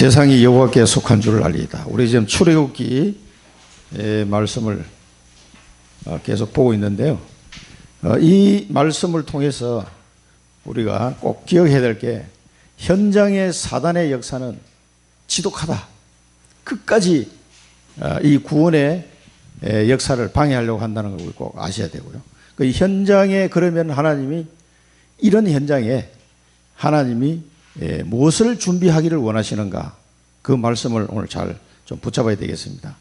세상이 여호와께 속한 줄을 알리이다. 우리 지금 출애굽기 말씀을 계속 보고 있는데요. 이 말씀을 통해서 우리가 꼭 기억해야 될 게 현장의 사단의 역사는 지독하다. 끝까지 이 구원의 역사를 방해하려고 한다는 걸 꼭 아셔야 되고요. 그 현장에 그러면 하나님이 이런 현장에 하나님이 무엇을 준비하기를 원하시는가, 그 말씀을 오늘 잘 좀 붙잡아야 되겠습니다.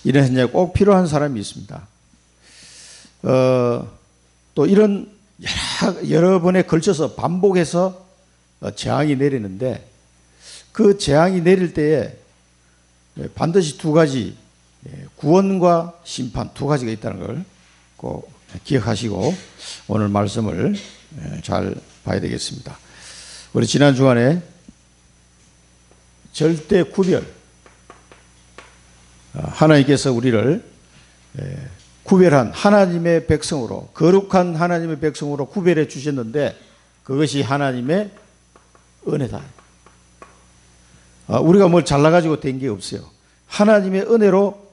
이런 현장에 꼭 필요한 사람이 있습니다. 또 이런 여러 번에 걸쳐서 반복해서 재앙이 내리는데, 그 재앙이 내릴 때에 반드시 두 가지, 구원과 심판 두 가지가 있다는 걸 꼭 기억하시고 오늘 말씀을 잘 봐야 되겠습니다. 우리 지난 주간에 절대 구별, 하나님께서 우리를 구별한 하나님의 백성으로, 거룩한 하나님의 백성으로 구별해 주셨는데 그것이 하나님의 은혜다. 우리가 뭘 잘나가지고 된 게 없어요. 하나님의 은혜로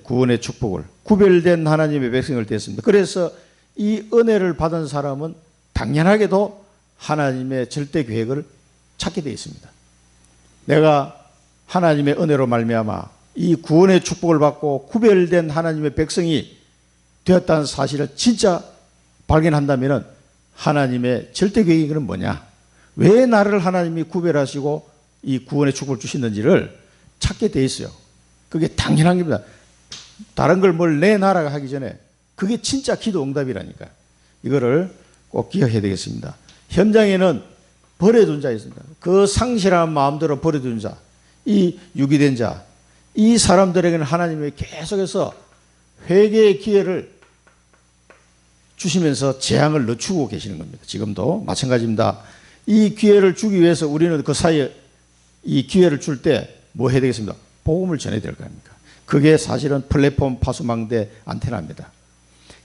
구원의 축복을, 구별된 하나님의 백성을 됐습니다. 그래서 이 은혜를 받은 사람은 당연하게도 하나님의 절대 계획을 찾게 되어 있습니다. 내가 하나님의 은혜로 말미암아 이 구원의 축복을 받고 구별된 하나님의 백성이 되었다는 사실을 진짜 발견한다면 하나님의 절대 계획은 뭐냐, 왜 나를 하나님이 구별하시고 이 구원의 축복을 주시는지를 찾게 되어 있어요. 그게 당연한 겁니다. 다른 걸 뭘 내놔라 하기 전에 그게 진짜 기도 응답이라니까. 이거를 꼭 기억해야 되겠습니다. 현장에는 버려둔 자 있습니다. 그 상실한 마음대로 버려둔 자, 이 유기된 자, 이 사람들에게는 하나님이 계속해서 회개의 기회를 주시면서 재앙을 늦추고 계시는 겁니다. 지금도 마찬가지입니다. 이 기회를 주기 위해서 우리는 그 사이에 이 기회를 줄 때 뭐 해야 되겠습니까? 복음을 전해야 될 거 아닙니까? 그게 사실은 플랫폼 파수망대 안테나입니다.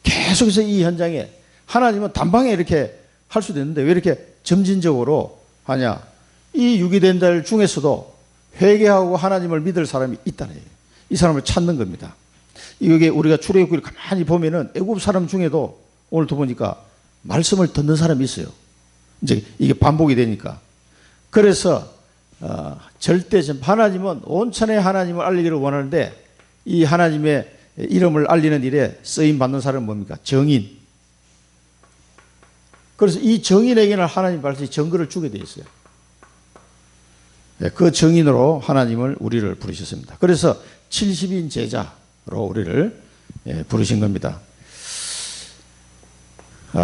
계속해서 이 현장에 하나님은 단방에 이렇게 할 수도 있는데 왜 이렇게 점진적으로 하냐? 이 유기된 자 중에서도 회개하고 하나님을 믿을 사람이 있다는 얘기예요. 이 사람을 찾는 겁니다. 이게 우리가 출애굽기를 가만히 보면은 애굽 사람 중에도 오늘도 보니까 말씀을 듣는 사람이 있어요. 이제 이게 반복이 되니까. 그래서 절대 하나님은 온천에 하나님을 알리기를 원하는데, 이 하나님의 이름을 알리는 일에 쓰임 받는 사람은 뭡니까? 정인. 그래서 이 정인에게는 하나님 반드시 증거를 주게 돼 있어요. 그 정인으로 하나님을 우리를 부르셨습니다. 그래서 70인 제자로 우리를 부르신 겁니다.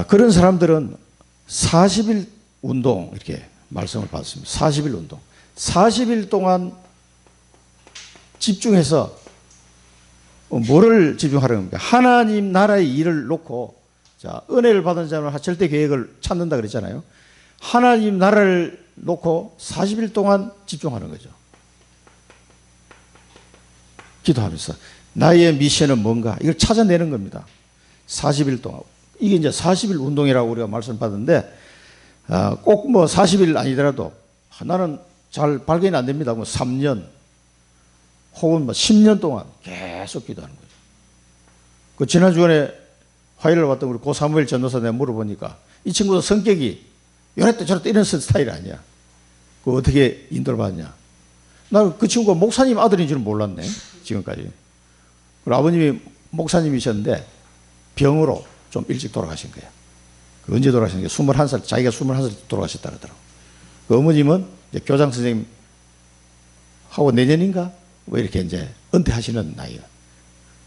그런 사람들은 40일 운동, 이렇게 말씀을 받았습니다. 40일 운동. 40일 동안 집중해서 뭐를 집중하라는 겁니까? 하나님 나라의 일을 놓고, 자, 은혜를 받은 자는 절대 계획을 찾는다 그랬잖아요. 하나님 나라를 놓고 40일 동안 집중하는 거죠. 기도하면서 나의 미션은 뭔가, 이걸 찾아내는 겁니다. 40일 동안. 이게 이제 40일 운동이라고 우리가 말씀을 받았는데, 꼭 뭐 40일 아니더라도 나는 잘 발견이 안 됩니다. 뭐 3년 혹은 뭐 10년 동안 계속 기도하는 거죠. 그 지난 주간에 화요일에 왔던 우리 고사무엘 전도사 내가 물어보니까 이 친구도 성격이 요랬다 저랬다 이런 스타일이 아니야. 그 어떻게 인도를 받냐? 나 그 친구가 목사님 아들인 줄은 몰랐네, 지금까지. 그리고 아버님이 목사님이셨는데 병으로 좀 일찍 돌아가신 거야. 그 언제 돌아가신 게 21살, 자기가 21살 돌아가셨다 그러더라고. 그 어머님은 이제 교장 선생님 하고 내년인가 뭐 이렇게 이제 은퇴하시는 나이야.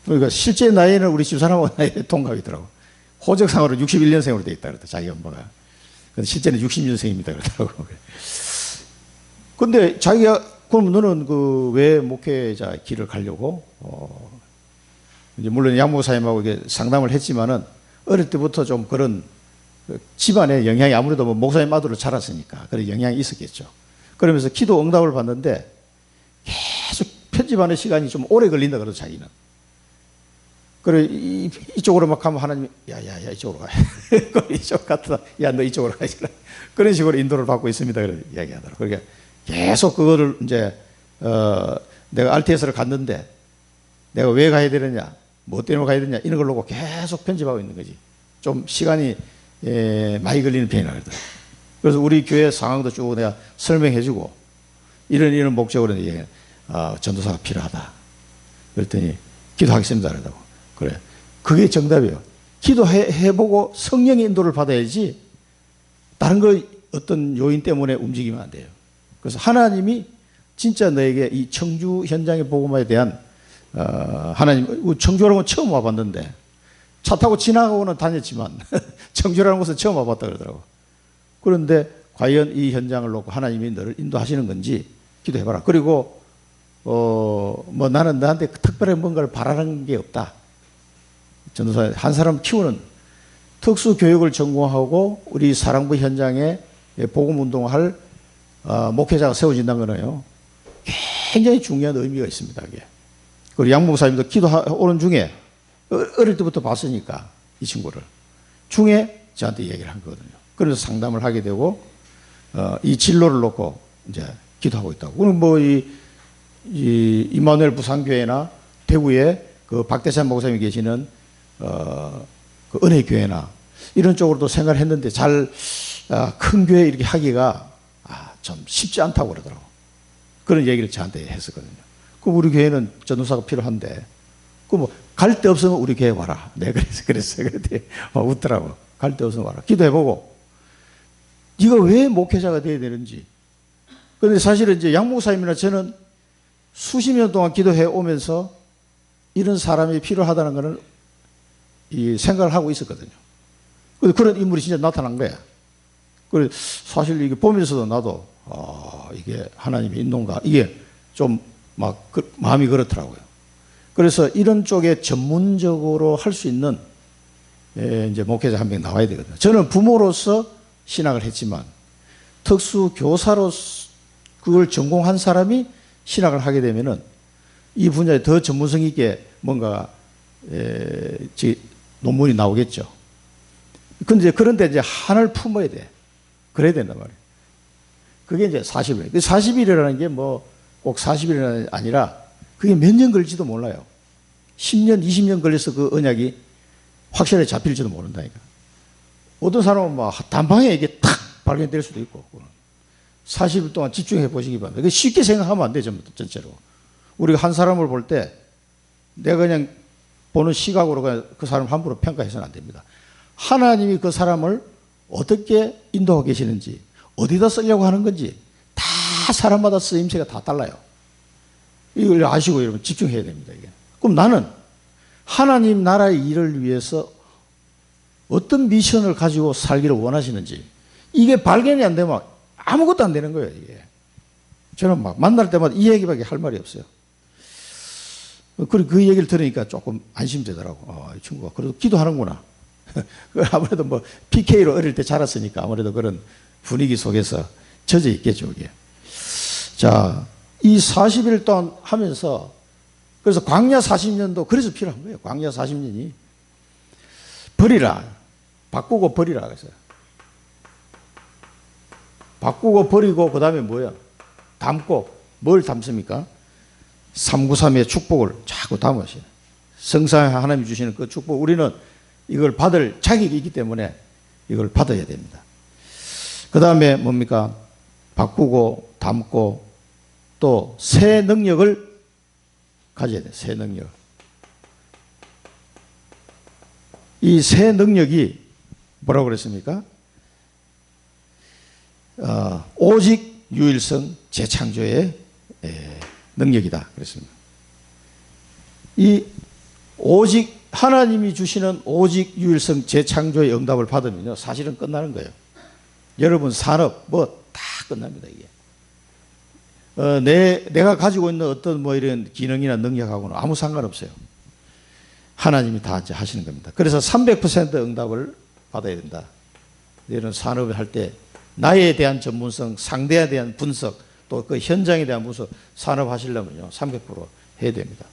그러니까 실제 나이는 우리 집사람하고 나이에 동갑이더라고. 호적상으로 61년생으로 돼 있다 그랬다, 자기 엄마가. 근데 실제는 60년생입니다 그러더라고. 근데 자기가, 그럼 너는 그 왜 목회자 길을 가려고? 이제 물론 양목사님하고 이게 상담을 했지만은 어릴 때부터 좀 그런 집안의 영향이, 아무래도 뭐 목사님 아들로 자랐으니까 그런 영향이 있었겠죠. 그러면서 기도 응답을 받는데 계속 편집하는 시간이 좀 오래 걸린다 그러죠, 자기는. 그래, 이쪽으로 막 가면 하나님이, 야, 이쪽으로 가. 이쪽 갔다, 야, 너 이쪽으로 가시라. 그런 식으로 인도를 받고 있습니다. 그래, 이야기하더라고요. 그러니까 계속 그거를 이제 내가 RTS를 갔는데 내가 왜 가야 되느냐, 뭐 때문에 가야 되느냐 이런 걸 놓고 계속 편집하고 있는 거지. 좀 시간이 많이 걸리는 편이라 그러더라고요. 그래서 우리 교회 상황도 쭉 내가 설명해주고 이런 목적으로 이제 전도사가 필요하다. 그랬더니 기도하겠습니다 그러더라고. 그래, 그게 정답이에요. 기도해보고 성령의 인도를 받아야지 다른 거 어떤 요인 때문에 움직이면 안 돼요. 그래서 하나님이 진짜 너에게 이 청주 현장의 복음화에 대한 하나님, 청주라는 건 처음 와봤는데 차 타고 지나가고는 다녔지만 청주라는 곳은 처음 와봤다 그러더라고. 그런데 과연 이 현장을 놓고 하나님이 너를 인도하시는 건지 기도해봐라. 그리고 뭐 나는 너한테 특별한 뭔가를 바라는 게 없다. 전도사 한 사람 키우는 특수 교육을 전공하고 우리 사랑부 현장에 복음 운동할 목회자가 세워진다는 거는요, 굉장히 중요한 의미가 있습니다. 그게. 그리고 양 목사님도 기도하는 중에 어릴 때부터 봤으니까 이 친구를 중에 저한테 얘기를 한 거거든요. 그래서 상담을 하게 되고 이 진로를 놓고 이제 기도하고 있다고. 그럼 뭐 이마누엘 부산교회나 대구에 그 박대찬 목사님이 계시는 그 은혜교회나 이런 쪽으로도 생각을 했는데 잘 큰 교회 이렇게 하기가 좀 쉽지 않다고 그러더라고. 그런 얘기를 저한테 했었거든요. 그럼 우리 교회는 전도사가 필요한데, 그 뭐 갈 데 없으면 우리 교회 와라. 내가 그랬어요. 그랬더니 웃더라고. 갈 데 없으면 와라. 기도해보고 네가 왜 목회자가 돼야 되는지. 그런데 사실은 이제 양 목사님이나 저는 수십 년 동안 기도해 오면서 이런 사람이 필요하다는 것은 이 생각을 하고 있었거든요. 그런 인물이 진짜 나타난 거야. 그래서 사실 이게 보면서도 나도 이게 하나님의 인도인가, 이게 좀 막 마음이 그렇더라고요. 그래서 이런 쪽에 전문적으로 할 수 있는 이제 목회자 한 명 나와야 되거든요. 저는 부모로서 신학을 했지만 특수 교사로 그걸 전공한 사람이 신학을 하게 되면은 이 분야에 더 전문성 있게 뭔가 논문이 나오겠죠. 그런데 이제 하나를 품어야 돼. 그래야 된단 말이에요. 그게 이제 40일. 40일이라는 게 뭐 꼭 40일이 아니라 그게 몇 년 걸릴지도 몰라요. 10년, 20년 걸려서 그 언약이 확실하게 잡힐지도 모른다니까. 어떤 사람은 막 단방에 이게 탁 발견될 수도 있고. 40일 동안 집중해 보시기 바랍니다. 쉽게 생각하면 안 돼요, 전체로. 우리가 한 사람을 볼 때 내가 그냥 보는 시각으로 그 사람을 함부로 평가해서는 안 됩니다. 하나님이 그 사람을 어떻게 인도하고 계시는지, 어디다 쓰려고 하는 건지 다 사람마다 쓰임새가 다 달라요. 이걸 아시고 여러분 집중해야 됩니다. 이게. 그럼 나는 하나님 나라의 일을 위해서 어떤 미션을 가지고 살기를 원하시는지 이게 발견이 안 되면 아무것도 안 되는 거예요. 이게. 저는 막 만날 때마다 이 얘기밖에 할 말이 없어요. 그리고 그 얘기를 들으니까 조금 안심되더라고. 이 친구가 그래도 기도하는구나. 아무래도 뭐 PK로 어릴 때 자랐으니까 아무래도 그런 분위기 속에서 젖어 있겠죠. 이게. 자, 이 40일 동안 하면서 그래서 광야 40년도 그래서 필요한 거예요. 광야 40년이 버리라. 바꾸고 버리라 그랬어요. 바꾸고 버리고 그 다음에 뭐야? 담고 뭘 담습니까? 393의 축복을 자꾸 담으시요. 성삼위 하나님이 주시는 그 축복, 우리는 이걸 받을 자격이 있기 때문에 이걸 받아야 됩니다. 그 다음에 뭡니까? 바꾸고 담고 또 새 능력을 가져야 돼요. 새 능력. 이 새 능력이 뭐라고 그랬습니까? 오직 유일성 재창조의 능력이다 그랬습니다. 이 오직 하나님이 주시는 오직 유일성 재창조의 응답을 받으면요 사실은 끝나는 거예요. 여러분 산업 뭐 다 끝납니다. 이게 내가 가지고 있는 어떤 뭐 이런 기능이나 능력하고는 아무 상관없어요. 하나님이 다 이제 하시는 겁니다. 그래서 300% 응답을 받아야 된다. 이런 산업을 할 때 나에 대한 전문성, 상대에 대한 분석, 또 그 현장에 대한 분석, 산업하시려면요 300% 해야 됩니다.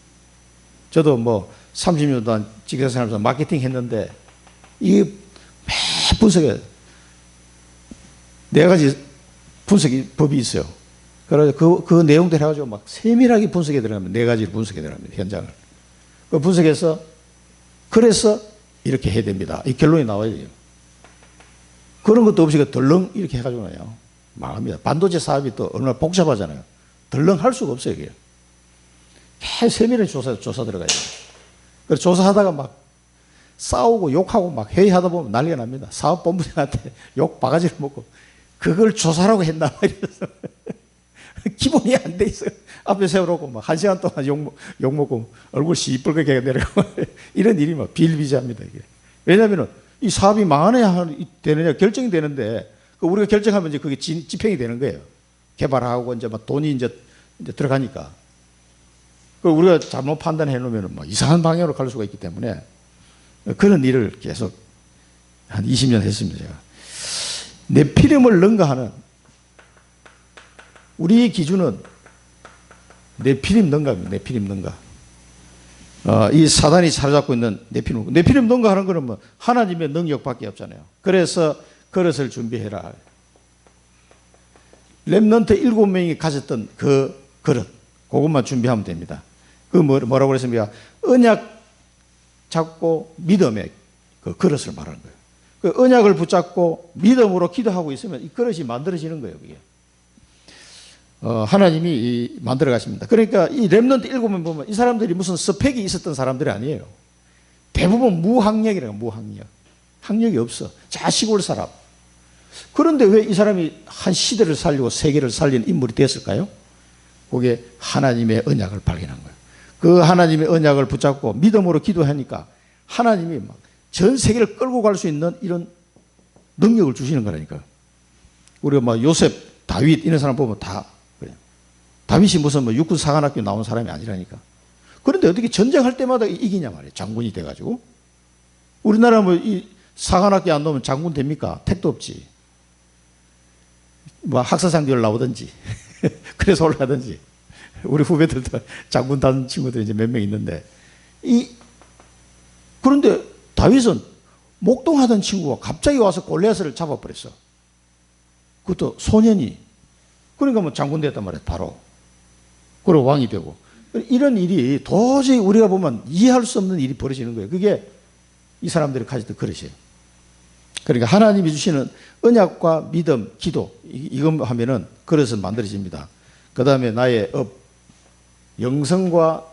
저도 뭐 30년 동안 직장생활에서 마케팅 했는데 이게 매 분석에 네 가지 분석이 법이 있어요. 그래서 그 내용들 해가지고 막 세밀하게 분석해 들어갑니다. 네 가지를 분석해 들어갑니다. 현장을. 그 분석해서 그래서 이렇게 해야 됩니다. 이 결론이 나와야 돼요. 그런 것도 없이 덜렁 이렇게 해가지고요. 망합니다. 반도체 사업이 또 얼마나 복잡하잖아요. 덜렁 할 수가 없어요. 이게. 세밀하게 조사 들어가야 돼요. 그래서 조사하다가 막 싸우고 욕하고 막 회의하다 보면 난리가 납니다. 사업본부장한테 욕 바가지를 먹고 그걸 조사라고 했나 이래서 기본이 안 돼 있어요. 앞에 세워놓고 막 1시간 동안 욕 먹고 얼굴 시뻘겋게 내려가고 이런 일이 막 비일비재합니다. 이게. 왜냐하면 이 사업이 망하느냐 되느냐 결정이 되는데 우리가 결정하면 이제 그게 집행이 되는 거예요. 개발하고 이제 막 돈이 이제 들어가니까. 우리가 잘못 판단해 놓으면 막 이상한 방향으로 갈 수가 있기 때문에 그런 일을 계속 한 20년 했습니다. 제가. 네피림을 능가하는 우리 기준은 네피림 능가입니다. 네피림 능가. 이 사단이 사로잡고 있는 네피림 능가하는 거는 뭐 하나님의 능력밖에 없잖아요. 그래서 그릇을 준비해라. 렘넌트 7명이 가졌던 그 그릇, 그것만 준비하면 됩니다. 그 뭐라고 그랬습니까? 언약 잡고 믿음의 그 그릇을 말하는 거예요. 그 언약을 붙잡고 믿음으로 기도하고 있으면 이 그릇이 만들어지는 거예요. 그게. 하나님이 만들어 가십니다. 그러니까 이 렘넌트 7명 보면 이 사람들이 무슨 스펙이 있었던 사람들이 아니에요. 대부분 무학력이라고. 무학력. 학력이 없어. 자시골 사람. 그런데 왜 이 사람이 한 시대를 살리고 세계를 살리는 인물이 됐을까요? 그게 하나님의 언약을 발견한 거예요. 그 하나님의 언약을 붙잡고 믿음으로 기도하니까 하나님이 막 전 세계를 끌고 갈 수 있는 이런 능력을 주시는 거라니까요. 우리가 막 요셉, 다윗 이런 사람 보면 다 그래요. 다윗이 무슨 뭐 육군 사관학교 나온 사람이 아니라니까. 그런데 어떻게 전쟁할 때마다 이기냐 말이에요. 장군이 돼가지고. 우리나라 뭐 이 사관학교 안 나오면 장군 됩니까? 택도 없지. 뭐 학사장교를 나오든지 그래서 올라가든지. 우리 후배들도 장군 단 친구들이 이제 몇 명 있는데 그런데 다윗은 목동하던 친구가 갑자기 와서 골리앗을 잡아버렸어. 그것도 소년이. 그러니까 뭐 장군 됐단 말이에요. 바로. 그리고 왕이 되고. 이런 일이 도저히 우리가 보면 이해할 수 없는 일이 벌어지는 거예요. 그게 이 사람들이 가졌던 그릇이에요. 그러니까 하나님이 주시는 언약과 믿음, 기도 이것 하면은 그릇은 만들어집니다. 그 다음에 나의 업, 영성과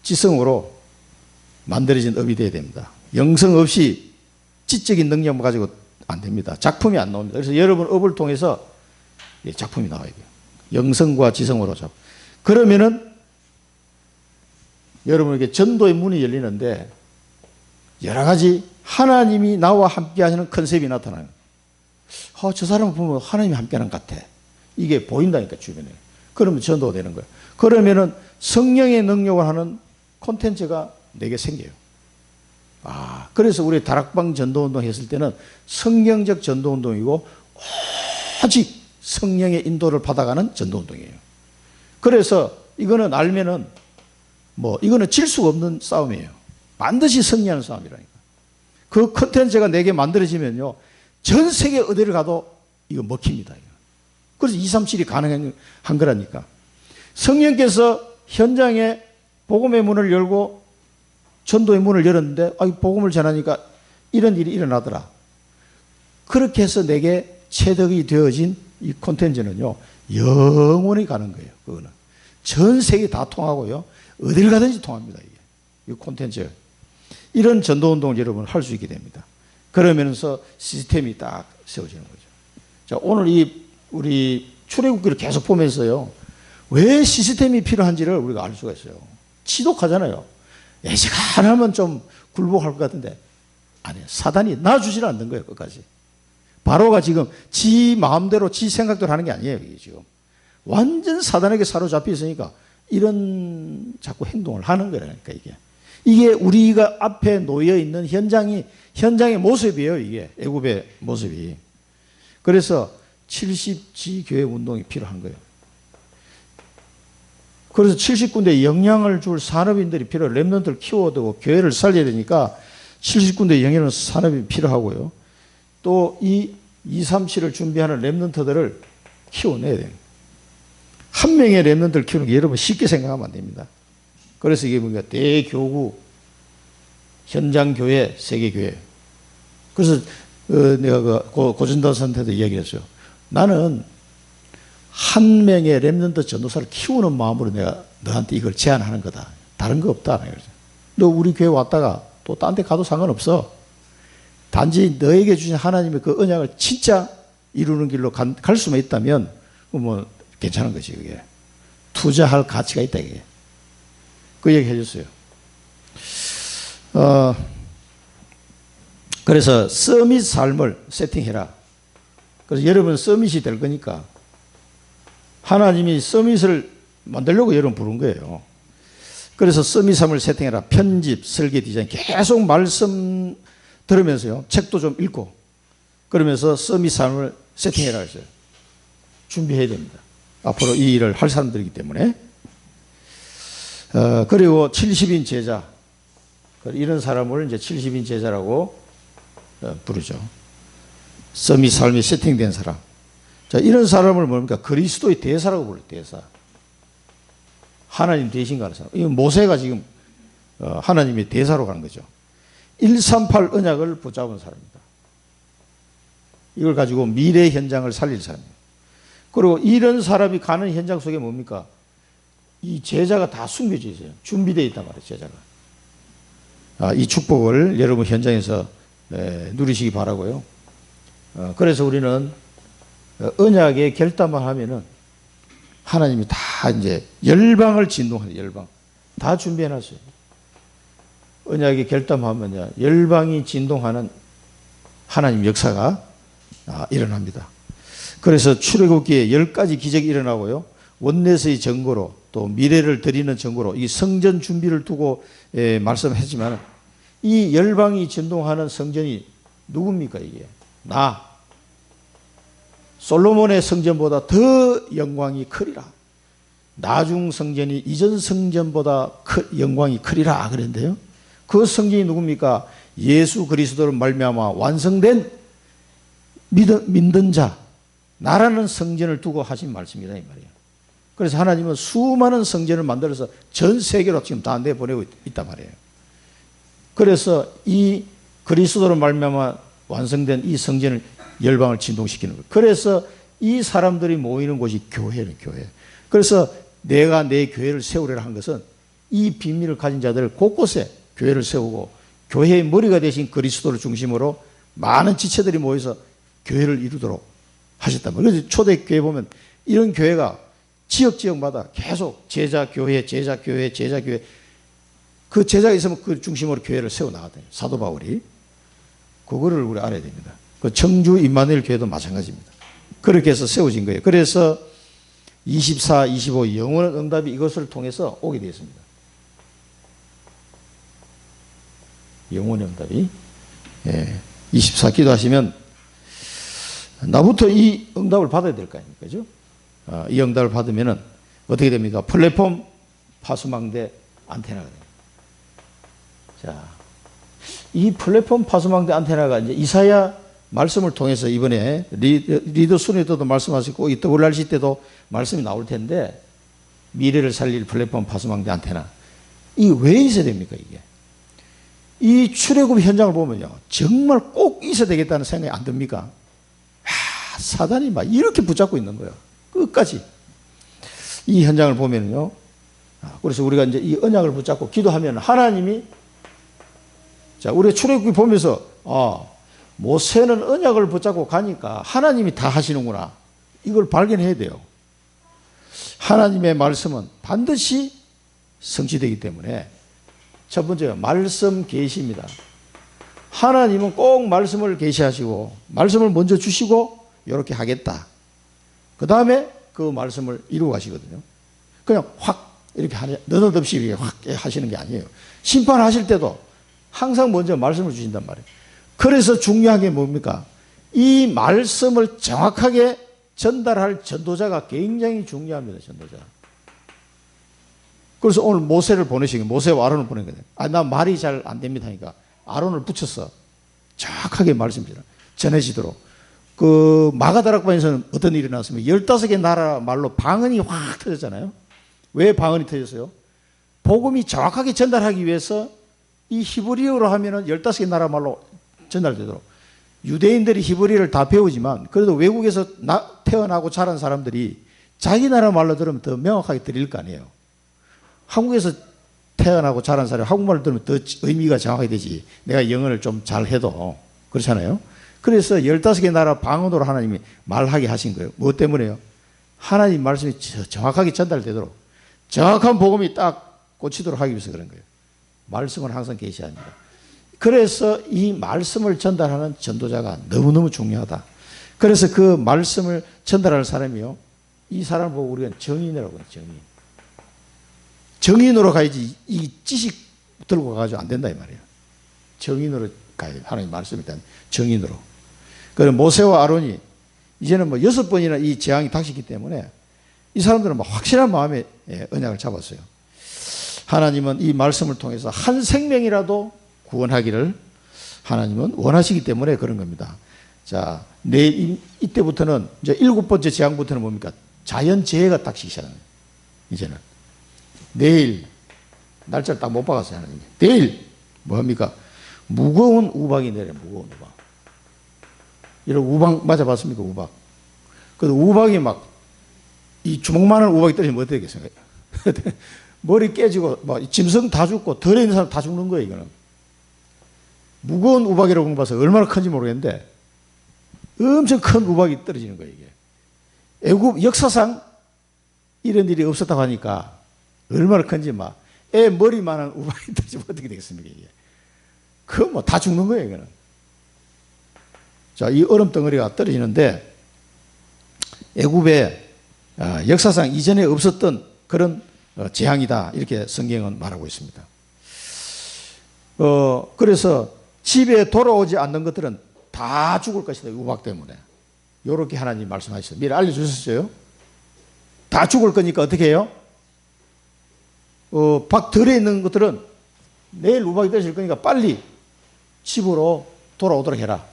지성으로 만들어진 업이 되어야 됩니다. 영성 없이 지적인 능력만 가지고 안 됩니다. 작품이 안 나옵니다. 그래서 여러분 업을 통해서 작품이 나와야 돼요. 영성과 지성으로 잡. 그러면은 여러분에게 전도의 문이 열리는데 여러 가지 하나님이 나와 함께 하시는 컨셉이 나타나요. 저 사람을 보면 하나님이 함께 하는 것 같아. 이게 보인다니까, 주변에. 그러면 전도가 되는 거예요. 그러면은 성령의 능력을 하는 콘텐츠가 내게 생겨요. 그래서 우리 다락방 전도운동 했을 때는 성경적 전도운동이고 오직 성령의 인도를 받아가는 전도운동이에요. 그래서 이거는 알면은 이거는 질 수가 없는 싸움이에요. 반드시 승리하는 싸움이라니까. 그 콘텐츠가 내게 만들어지면요, 전 세계 어디를 가도 이거 먹힙니다. 그래서 237이 가능한 거라니까. 성령께서 현장에 복음의 문을 열고 전도의 문을 열었는데 복음을 전하니까 이런 일이 일어나더라. 그렇게 해서 내게 체득이 되어진 이 콘텐츠는요, 영원히 가는 거예요. 그거는 전 세계 다 통하고요, 어딜 가든지 통합니다. 이 콘텐츠. 이런 전도운동을 여러분 할 수 있게 됩니다. 그러면서 시스템이 딱 세워지는 거죠. 자, 오늘 우리 출애굽기를 계속 보면서요, 왜 시스템이 필요한지를 우리가 알 수가 있어요. 지독하잖아요. 예지간하면 좀 굴복할 것 같은데 아니에요. 사단이 놔주질 않는 거예요. 끝까지. 바로가 지금 지 마음대로 지 생각대로 하는 게 아니에요. 이게 지금 완전 사단에게 사로잡혀 있으니까 이런 자꾸 행동을 하는 거라니까. 이게 우리가 앞에 놓여 있는 현장의 모습이에요. 이게 애굽의 모습이. 그래서 70지 교회 운동이 필요한 거예요. 그래서 70군데 영향을 줄 산업인들이 필요해요. 렘넌트를 키워야 되고 교회를 살려야 되니까 70군데 영향을 산업이 필요하고요. 또 이 237을 준비하는 렘넌트들을 키워내야 돼요. 한 명의 렘넌트를 키우는 게 여러분 쉽게 생각하면 안 됩니다. 그래서 이게 뭔가 대교구, 현장교회, 세계교회. 그래서 내가 고진단 선생한테도 이야기했어요. 나는 한 명의 렘넌트 전도사를 키우는 마음으로 내가 너한테 이걸 제안하는 거다. 다른 거 없다. 너 우리 교회 왔다가 또 딴 데 가도 상관없어. 단지 너에게 주신 하나님의 그 언약을 진짜 이루는 길로 갈 수만 있다면 뭐 괜찮은 것이 그게. 투자할 가치가 있다 이게. 그 얘기 해줬어요. 그래서 서밋 삶을 세팅해라. 그래서 여러분 서밋이 될 거니까 하나님이 서밋을 만들려고 여러분 부른 거예요. 그래서 서밋 삶을 세팅해라. 편집, 설계, 디자인 계속 말씀 들으면서요. 책도 좀 읽고 그러면서 서밋 삶을 세팅해라 했어요. 준비해야 됩니다. 앞으로 이 일을 할 사람들이기 때문에. 그리고 70인 제자. 이런 사람을 이제 70인 제자라고 부르죠. 서밋 삶이 세팅된 사람. 자, 이런 사람을 뭡니까? 그리스도의 대사라고 불러요. 대사. 하나님 대신 가는 사람. 이건 모세가 지금 하나님의 대사로 가는 거죠. 138 언약을 붙잡은 사람입니다. 이걸 가지고 미래 현장을 살릴 사람이에요. 그리고 이런 사람이 가는 현장 속에 뭡니까? 이 제자가 다 숨겨져 있어요. 준비되어 있단 말이에요. 제자가. 이 축복을 여러분 현장에서 누리시기 바라고요. 그래서 우리는 언약의 결단만 하면은 하나님이 다 이제 열방을 진동하는 열방 다 준비해 놨어요. 언약의 결단하면요 열방이 진동하는 하나님 역사가 일어납니다. 그래서 출애굽기에 10가지 기적이 일어나고요. 원내서의 증거로 또 미래를 드리는 증거로 이 성전 준비를 두고 말씀했지만 이 열방이 진동하는 성전이 누굽니까 이게? 솔로몬의 성전보다 더 영광이 크리라. 나중 성전이 이전 성전보다 영광이 크리라 그랬는데요. 그 성전이 누굽니까? 예수 그리스도로 말미암아 완성된 믿는 자 나라는 성전을 두고 하신 말씀이다 이 말이에요. 그래서 하나님은 수많은 성전을 만들어서 전 세계로 지금 다 내보내고 있단 말이에요. 그래서 이 그리스도로 말미암아 완성된 이 성전을 열방을 진동시키는 거예요. 그래서 이 사람들이 모이는 곳이 교회는 교회. 그래서 내가 내 교회를 세우려고 한 것은 이 비밀을 가진 자들 곳곳에 교회를 세우고 교회의 머리가 되신 그리스도를 중심으로 많은 지체들이 모여서 교회를 이루도록 하셨단 말이에요. 그래서 초대교회 보면 이런 교회가 지역마다 계속 제자교회 그 제자가 있으면 그 중심으로 교회를 세워나가야 돼요. 사도 바울이. 그거를 우리 알아야 됩니다. 그 청주 임마누엘 교회도 마찬가지입니다. 그렇게 해서 세워진 거예요. 그래서 24, 25 영원한 응답이 이것을 통해서 오게 되었습니다. 영원의 응답이. 24 기도하시면 나부터 이 응답을 받아야 될 거 아닙니까? 그죠? 이 응답을 받으면 어떻게 됩니까? 플랫폼 파수망대 안테나가 됩니다. 자, 이 플랫폼 파수망대 안테나가 이제 이사야 말씀을 통해서 이번에 리더 순회 때도 말씀하셨고 이 WRC 때도 말씀이 나올 텐데 미래를 살릴 플랫폼 파수망대 안테나 이게 왜 있어야 됩니까 이게? 이 출애굽 현장을 보면요 정말 꼭 있어야 되겠다는 생각이 안 듭니까? 사단이 막 이렇게 붙잡고 있는 거예요. 끝까지 이 현장을 보면요. 그래서 우리가 이제 이 언약을 붙잡고 기도하면 하나님이 자 우리 출애굽기 보면서 모세는 언약을 붙잡고 가니까 하나님이 다 하시는구나. 이걸 발견해야 돼요. 하나님의 말씀은 반드시 성취되기 때문에 첫 번째가 말씀 계시입니다. 하나님은 꼭 말씀을 계시하시고 말씀을 먼저 주시고 이렇게 하겠다. 그 다음에 그 말씀을 이루어 가시거든요. 그냥 확 이렇게 느닷없이 이렇게 확 하시는 게 아니에요. 심판하실 때도 항상 먼저 말씀을 주신단 말이에요. 그래서 중요한 게 뭡니까? 이 말씀을 정확하게 전달할 전도자가 굉장히 중요합니다. 전도자. 그래서 오늘 모세를 보내시고 모세와 아론을 보내거든요. 나 말이 잘 안 됩니다 하니까 아론을 붙여서 정확하게 말씀을 전해지도록 그 마가다락방에서는 어떤 일이 났습니까? 15개 나라 말로 방언이 확 터졌잖아요. 왜 방언이 터졌어요? 복음이 정확하게 전달하기 위해서 이 히브리어로 하면은 15개 나라 말로 전달되도록. 유대인들이 히브리어를 다 배우지만 그래도 외국에서 태어나고 자란 사람들이 자기 나라 말로 들으면 더 명확하게 들릴 거 아니에요. 한국에서 태어나고 자란 사람이 한국말을 들으면 더 의미가 정확하게 되지. 내가 영어를 좀 잘해도. 그렇잖아요. 그래서 15개 나라 방언으로 하나님이 말하게 하신 거예요. 무엇 때문에요? 하나님 말씀이 정확하게 전달되도록, 정확한 복음이 딱 꽂히도록 하기 위해서 그런 거예요. 말씀을 항상 계시합니다. 그래서 이 말씀을 전달하는 전도자가 너무너무 중요하다. 그래서 그 말씀을 전달할 사람이요, 이 사람을 보고 우리가 정인이라고 해요. 정인. 정인으로 가야지 이 지식 들고 가가지고 안 된다 이 말이에요. 정인으로 가야 돼요. 하나님 말씀에 대한 정인으로. 그래서 모세와 아론이 이제는 뭐 6번이나 이 재앙이 닥쳤기 때문에 이 사람들은 뭐 확실한 마음의 언약을 잡았어요. 하나님은 이 말씀을 통해서 한 생명이라도 구원하기를 하나님은 원하시기 때문에 그런 겁니다. 자, 이때부터는 이제 7번째 재앙부터는 뭡니까? 자연재해가 닥치기 시작합니다. 이제는 내일 날짜를 딱 못 박았어요. 하나님. 내일 뭐합니까? 무거운 우박이 내려요. 무거운 우박. 이런 우박 맞아봤습니까? 우박. 그 우박이 막 이 주먹만한 우박이 떨어지면 어떻게 되겠어요? 머리 깨지고 막 짐승 다 죽고 덜에 있는 사람 다 죽는 거예요. 이거는 무거운 우박이라고 공부해서 얼마나 큰지 모르겠는데 엄청 큰 우박이 떨어지는 거예요. 이게 애굽 역사상 이런 일이 없었다고 하니까 얼마나 큰지 막 애 머리만한 우박이 떨어지면 어떻게 되겠습니까? 이게 그거 뭐 다 죽는 거예요. 이거는. 자, 이 얼음 덩어리가 떨어지는데 애굽의 역사상 이전에 없었던 그런 재앙이다. 이렇게 성경은 말하고 있습니다. 그래서 집에 돌아오지 않는 것들은 다 죽을 것이다. 우박 때문에. 이렇게 하나님 말씀하셨어요. 미리 알려주셨어요. 다 죽을 거니까 어떻게 해요? 밖 덜에 있는 것들은 내일 우박이 떨어질 거니까 빨리 집으로 돌아오도록 해라.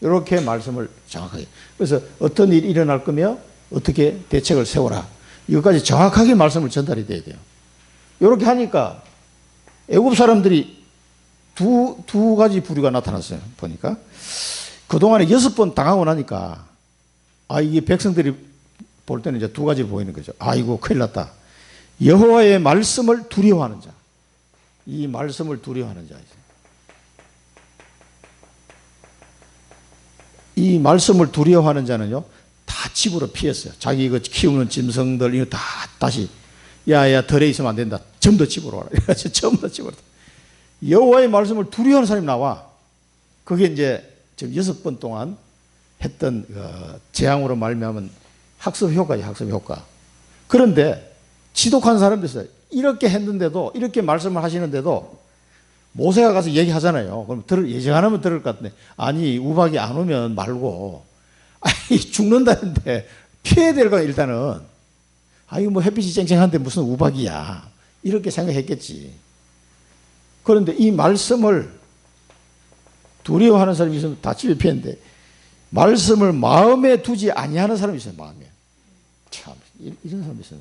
이렇게 말씀을 정확하게. 그래서 어떤 일이 일어날 거며 어떻게 대책을 세워라. 이것까지 정확하게 말씀을 전달이 돼야 돼요. 이렇게 하니까 애굽 사람들이 두 가지 부류가 나타났어요. 보니까 그동안에 6번 당하고 나니까 이게 백성들이 볼 때는 이제 두 가지를 보이는 거죠. 이거 큰일 났다. 여호와의 말씀을 두려워하는 자. 이 말씀을 두려워하는 자. 이 말씀을 두려워하는 자는요, 다 집으로 피했어요. 자기 이거 키우는 짐승들, 이거 다 다시, 야야, 덜에 있으면 안 된다. 전부 다 집으로 와라. 전부 다 집으로. 여호와의 말씀을 두려워하는 사람이 나와. 그게 이제 지금 6번 동안 했던 재앙으로 말미암은 학습 효과지, 학습 효과. 그런데 지독한 사람들 있어요. 이렇게 했는데도, 이렇게 말씀을 하시는데도 모세가 가서 얘기하잖아요. 그럼 예정 안 하면 들을 것 같은데, 아니 우박이 안 오면 말고 죽는다는데 피해야 될 거야. 일단은 이거 뭐 햇빛이 쨍쨍한데 무슨 우박이야 이렇게 생각했겠지. 그런데 이 말씀을 두려워하는 사람이 있으면 다 집에 피했는데 말씀을 마음에 두지 아니하는 사람이 있어요. 마음에. 참 이런 사람이 있어요.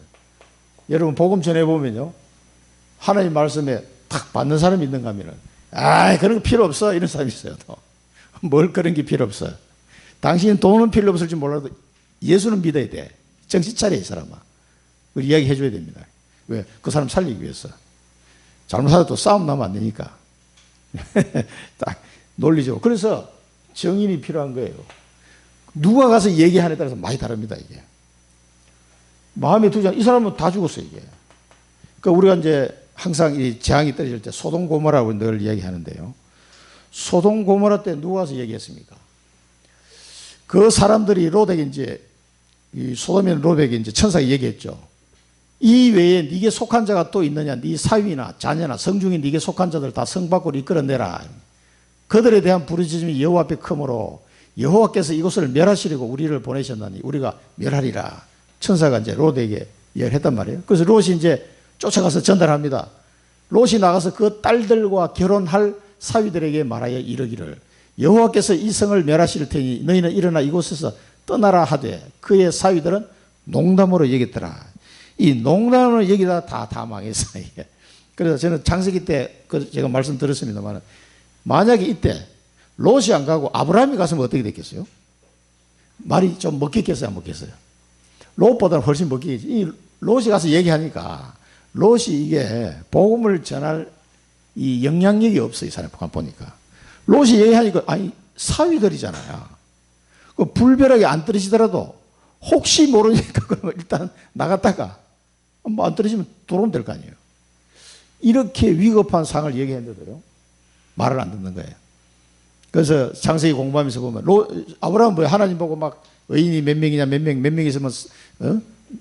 여러분 복음 전해보면요, 하나님 말씀에 탁 받는 사람이 있는가 하면은 그런 거 필요 없어 이런 사람이 있어요. 또. 뭘 그런 게 필요 없어. 당신은 돈은 필요 없을지 몰라도 예수는 믿어야 돼. 정신 차려 이 사람아. 그걸 이야기해 줘야 됩니다. 왜? 그 사람 살리기 위해서. 잘못하다 또 싸움 나면 안 되니까. 딱 논리적으로. 그래서 정인이 필요한 거예요. 누가 가서 얘기하느냐에 따라서 많이 다릅니다. 이게. 마음에 두지 않, 이 사람은 다 죽었어요. 이게. 그러니까 우리가 이제 항상 이 재앙이 떨어질 때 소돔 고모라고 늘 이야기하는데요. 소돔 고모라 때 누가 와서 얘기했습니까? 그 사람들이 롯에게 이제 이 소돔의 롯에게 이제 천사가 얘기했죠. 이 외에 네게 속한 자가 또 있느냐? 네 사위나 자녀나 성중에 네게 속한 자들 다 성 밖으로 이끌어내라. 그들에 대한 부르짖음이 여호와 앞에 크므로 여호와께서 이곳을 멸하시려고 우리를 보내셨나니 우리가 멸하리라. 천사가 이제 롯에게 얘기했단 말이에요. 그래서 롯이 이제 쫓아가서 전달합니다. 롯이 나가서 그 딸들과 결혼할 사위들에게 말하여 이르기를 여호와께서 이 성을 멸하실 테니 너희는 일어나 이곳에서 떠나라 하되 그의 사위들은 농담으로 여겼더라. 이 농담으로 여기다 다 망했어. 이게. 그래서 저는 창세기 때 제가 말씀드렸습니다만 만약에 이때 롯이 안 가고 아브라함이 갔으면 어떻게 됐겠어요? 말이 좀 먹혔겠어요, 안 먹혔어요? 롯보다는 훨씬 먹히겠지. 이 롯이 가서 얘기하니까 롯이 이게 복음을 전할 이 영향력이 없어요, 이 사람 보니까. 롯이 얘기하니까 아니 사위들이잖아요. 그 불벼락이 안 떨어지더라도 혹시 모르니까 그러면 일단 나갔다가 뭐 안 떨어지면 돌아오면 될 거 아니에요. 이렇게 위급한 상을 얘기했는데도요 말을 안 듣는 거예요. 그래서 창세기 공부하면서 보면 아브라함 뭐 하나님 보고 막 의인이 몇 명이냐 몇 명 있으면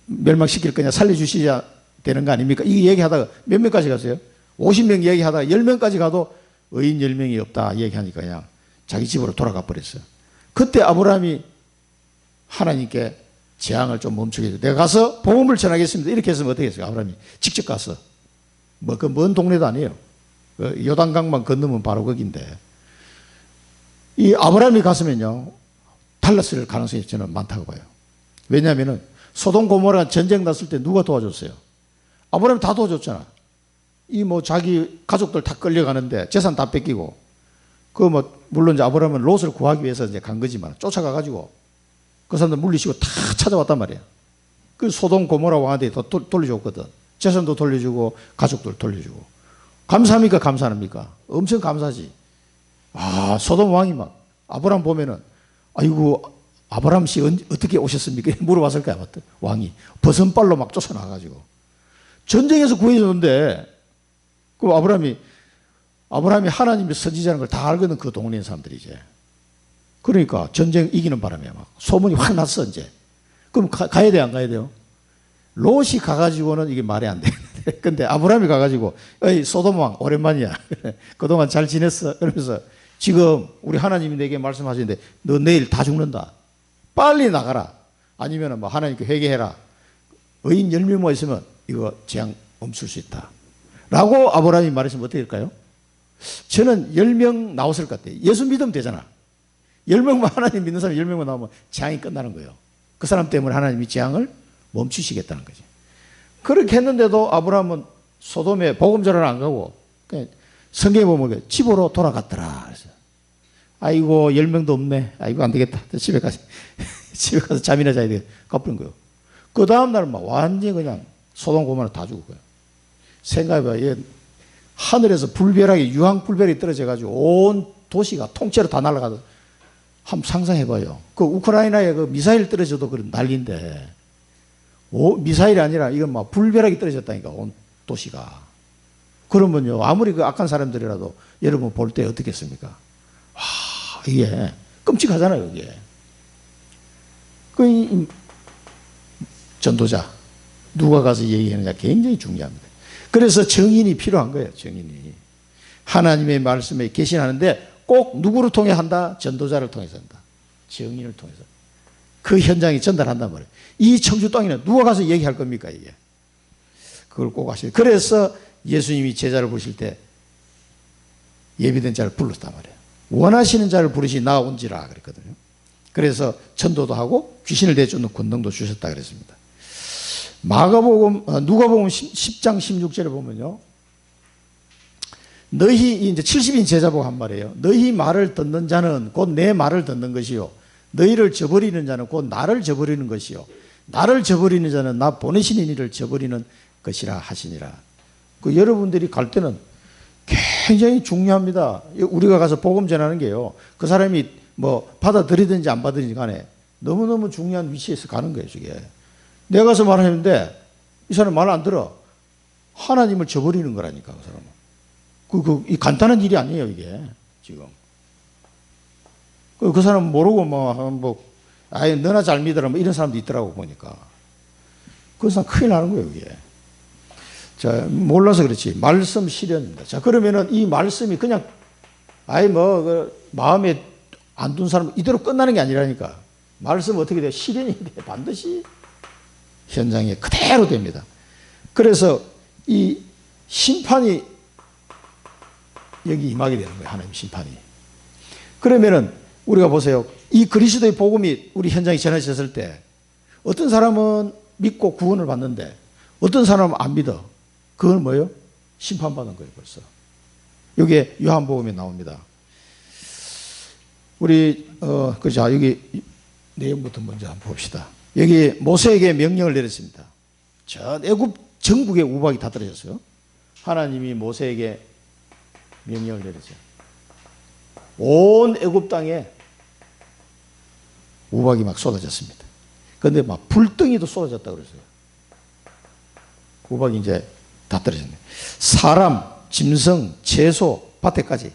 멸망시킬 거냐 살려주시자 되는 거 아닙니까? 이 얘기하다가 몇 명까지 갔어요? 50명 얘기하다가 10명까지 가도 의인 10명이 없다 얘기하니까 그냥 자기 집으로 돌아가 버렸어요. 그때 아브라함이 하나님께 재앙을 좀 멈추게 해줘. 내가 가서 복음을 전하겠습니다. 이렇게 했으면 어떻게 했어요? 아브라함이 직접 가서 뭐 그 먼 동네도 아니에요. 요단강만 건너면 바로 거긴데 이 아브라함이 갔으면요 달랐을 가능성이 저는 많다고 봐요. 왜냐하면은 소돔 고모라 전쟁 났을 때 누가 도와줬어요? 아브라함이 다 도와줬잖아. 이 뭐 자기 가족들 다 끌려가는데 재산 다 뺏기고 그 뭐 물론 이제 아브라함은 롯을 구하기 위해서 이제 간 거지만 쫓아가 가지고 그 사람들 물리치고 다 찾아왔단 말이에요. 그 소돔 고모라 왕한테 더 돌려줬거든. 재산도 돌려주고 가족들 돌려주고. 감사합니까? 감사 안 합니까? 엄청 감사지. 아, 소돔 왕이 막 아브라함 보면은 아이고 아브라함 씨 어떻게 오셨습니까? 물어봤을 거야. 왕이 버선발로 막 쫓아나가지고 전쟁에서 구해줬는데 그 아브라함이 하나님의 선지자라는 걸 다 알거든. 그 동네 사람들이 이제. 그러니까 전쟁 이기는 바람에 막 소문이 확 났어 이제. 그럼 가야 돼 안 가야 돼요? 롯이 가가지고는 이게 말이 안 돼. 근데 아브라함이 가가지고 어이 소돔 왕 오랜만이야. 그동안 잘 지냈어. 그러면서 지금 우리 하나님이 내게 말씀하시는데 너 내일 다 죽는다. 빨리 나가라. 아니면 뭐 하나님께 회개해라. 의인 10명만 있으면 이거 재앙 멈출 수 있다. 라고 아브라함이 말했으면 어떻게 될까요? 저는 10명 나왔을 것 같아요. 예수 믿으면 되잖아. 10명만 하나님 믿는 사람 10명만 나오면 재앙이 끝나는 거예요. 그 사람 때문에 하나님이 재앙을 멈추시겠다는 거지. 그렇게 했는데도 아브라함은 소돔에 복음 전하러 안 가고 성경에 보면 집으로 돌아갔더라. 그래서 아이고 10명도 없네. 아이고 안 되겠다. 집에 가서 잠이나 자야 되겠다. 가버린 거예요. 그 다음 날은 막 완전히 그냥 소돔 고모라 다 죽을 거예요. 생각해봐. 하늘에서 불벼락이 유황불벼락이 떨어져가지고 온 도시가 통째로 다 날아가서 한번 상상해봐요. 그 우크라이나에 그 미사일 떨어져도 그런 난리인데 미사일이 아니라 이건 막 불벼락이 떨어졌다니까 온 도시가. 그러면요 아무리 그 악한 사람들이라도 여러분 볼 때 어떻겠습니까? 와 이게 끔찍하잖아요 이게. 그 전도자 누가 가서 얘기하느냐 굉장히 중요합니다. 그래서 증인이 필요한 거예요. 증인이 하나님의 말씀에 계신하는데 꼭 누구를 통해 한다? 전도자를 통해서 한다. 증인을 통해서 그 현장에 전달한단 말이에요. 이 청주 땅에는 누가 가서 얘기할 겁니까 이게? 그걸 꼭 하셔야 돼요. 그래서 예수님이 제자를 부르실 때 예비된 자를 불렀단 말이에요. 원하시는 자를 부르시 나온지라 그랬거든요. 그래서 전도도 하고 귀신을 내쫓는 권능도 주셨다 그랬습니다. 마가복음 누가복음 10장 16절에 보면요. 너희 이제 70인 제자 보고 한 말이에요. 너희 말을 듣는 자는 곧 내 말을 듣는 것이요. 너희를 저버리는 자는 곧 나를 저버리는 것이요. 나를 저버리는 자는 나 보내시는 이를 저버리는 것이라 하시니라. 그 여러분들이 갈 때는 굉장히 중요합니다. 우리가 가서 복음 전하는 게요. 그 사람이 뭐 받아들이든지 안 받아들이든지 간에 너무너무 중요한 위치에서 가는 거예요. 저게. 내가 가서 말하는데 이 사람 말 안 들어. 하나님을 저버리는 거라니까 그 사람은. 이 간단한 일이 아니에요 이게 지금. 그 사람 모르고 아예 너나 잘 믿어라 뭐 이런 사람도 있더라고 보니까. 그 사람 큰일 나는 거예요 이게. 자 몰라서 그렇지. 말씀 실현입니다. 자 그러면은 이 말씀이 그냥 아예 마음에 안 둔 사람 이대로 끝나는 게 아니라니까. 말씀 어떻게 돼요? 실현이 돼. 반드시 현장에 그대로 됩니다. 그래서 이 심판이 여기 임하게 되는 거예요. 하나님 심판이. 그러면은 우리가 보세요. 이 그리스도의 복음이 우리 현장에 전해졌을 때 어떤 사람은 믿고 구원을 받는데 어떤 사람은 안 믿어. 그건 뭐예요? 심판받은 거예요, 벌써. 여기에 요한복음에 나옵니다. 우리 그죠? 여기 내용부터 먼저 한번 봅시다. 여기 모세에게 명령을 내렸습니다. 전 애굽 전국에 우박이 다 떨어졌어요. 하나님이 모세에게 명령을 내렸죠. 온 애굽 땅에 우박이 막 쏟아졌습니다. 그런데 막 불덩이도 쏟아졌다 그랬어요. 우박이 이제 다 떨어졌네. 사람, 짐승, 채소, 밭에까지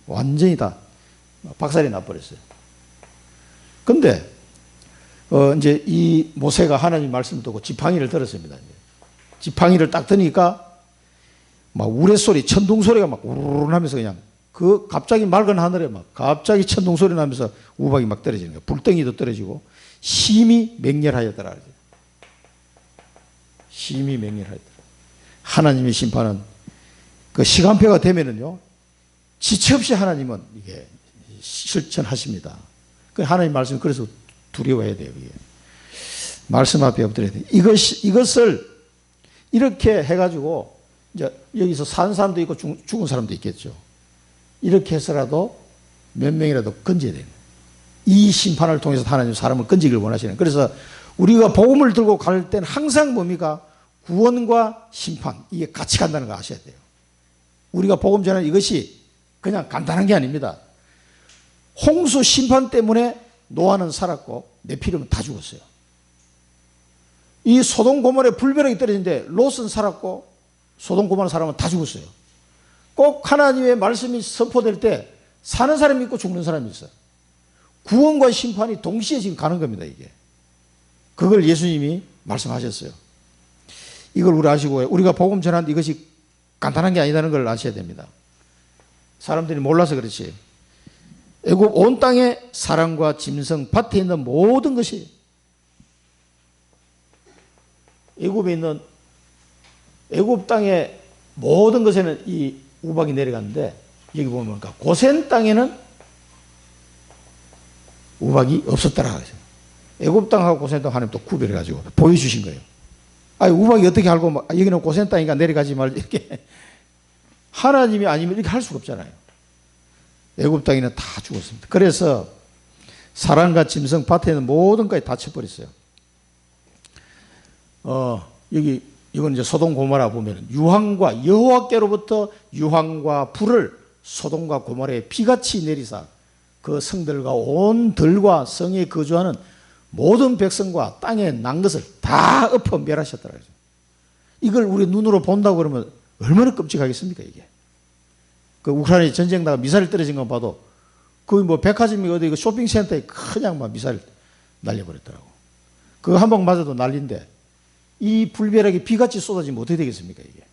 완전히 다 박살이 나버렸어요. 근데 이제 이 모세가 하나님 말씀을 듣고 지팡이를 들었습니다. 이제. 지팡이를 딱 드니까 막 우레소리, 천둥소리가 막 우르르 하면서 그냥 그 갑자기 맑은 하늘에 막 갑자기 천둥소리 나면서 우박이 막 떨어지는 거예요. 불덩이도 떨어지고 심히 맹렬하였더라. 심히 맹렬하였더라. 하나님의 심판은 그 시간표가 되면은요, 지체 없이 하나님은 이게 실천하십니다. 그 하나님 말씀 그래서 두려워해야 돼요. 이게. 말씀 앞에 엎드려야 돼요. 이것을 이렇게 해가지고 이제 여기서 산 사람도 있고 죽은 사람도 있겠죠. 이렇게 해서라도 몇 명이라도 건져야 돼요. 이 심판을 통해서 하나님 사람을 건지기를 원하시는. 그래서 우리가 복음을 들고 갈 때는 항상 뭡니까? 구원과 심판, 이게 같이 간다는 거 아셔야 돼요. 우리가 복음 전하는 이것이 그냥 간단한 게 아닙니다. 홍수 심판 때문에 노아는 살았고 네피림은 다 죽었어요. 이 소돔 고모라에 불벼락이 떨어진데 롯은 살았고 소돔 고모라 사람은 다 죽었어요. 꼭 하나님의 말씀이 선포될 때 사는 사람이 있고 죽는 사람이 있어요. 구원과 심판이 동시에 지금 가는 겁니다, 이게. 그걸 예수님이 말씀하셨어요. 이걸 우리 아시고, 우리가 복음 전하는데 이것이 간단한 게 아니다는 걸 아셔야 됩니다. 사람들이 몰라서 그렇지. 애굽 온 땅에 사람과 짐승, 밭에 있는 모든 것이, 애굽에 있는 애굽 땅의 모든 것에는 이 우박이 내려갔는데, 여기 보면 고센 땅에는 우박이 없었더라. 애굽 땅하고 고센 땅 하나님 또 구별해가지고 보여주신 거예요. 아니, 우박이 어떻게 알고, 여기는 고센 땅이니까 내려가지 말지, 이렇게. 하나님이 아니면 이렇게 할 수가 없잖아요. 애굽 땅에는 다 죽었습니다. 그래서 사람과 짐승, 밭에 있는 모든 것이 다 쳐버렸어요. 이건 이제 소돔 고모라 보면 유황과 여호와께로부터 유황과 불을 소돔과 고모라에 비같이 내리사 그 성들과 온 들과 성에 거주하는 모든 백성과 땅에 난 것을 다 엎어 멸하셨더라고요. 이걸 우리 눈으로 본다고 그러면 얼마나 끔찍하겠습니까, 이게. 그 우크라이나 전쟁 나가 미사일 떨어진 거 봐도 거의 뭐 백화점이 어디 쇼핑센터에 그냥 막 미사일 날려버렸더라고. 그거 한 방 맞아도 난리인데 이 불벼락이 비같이 쏟아지면 어떻게 되겠습니까, 이게.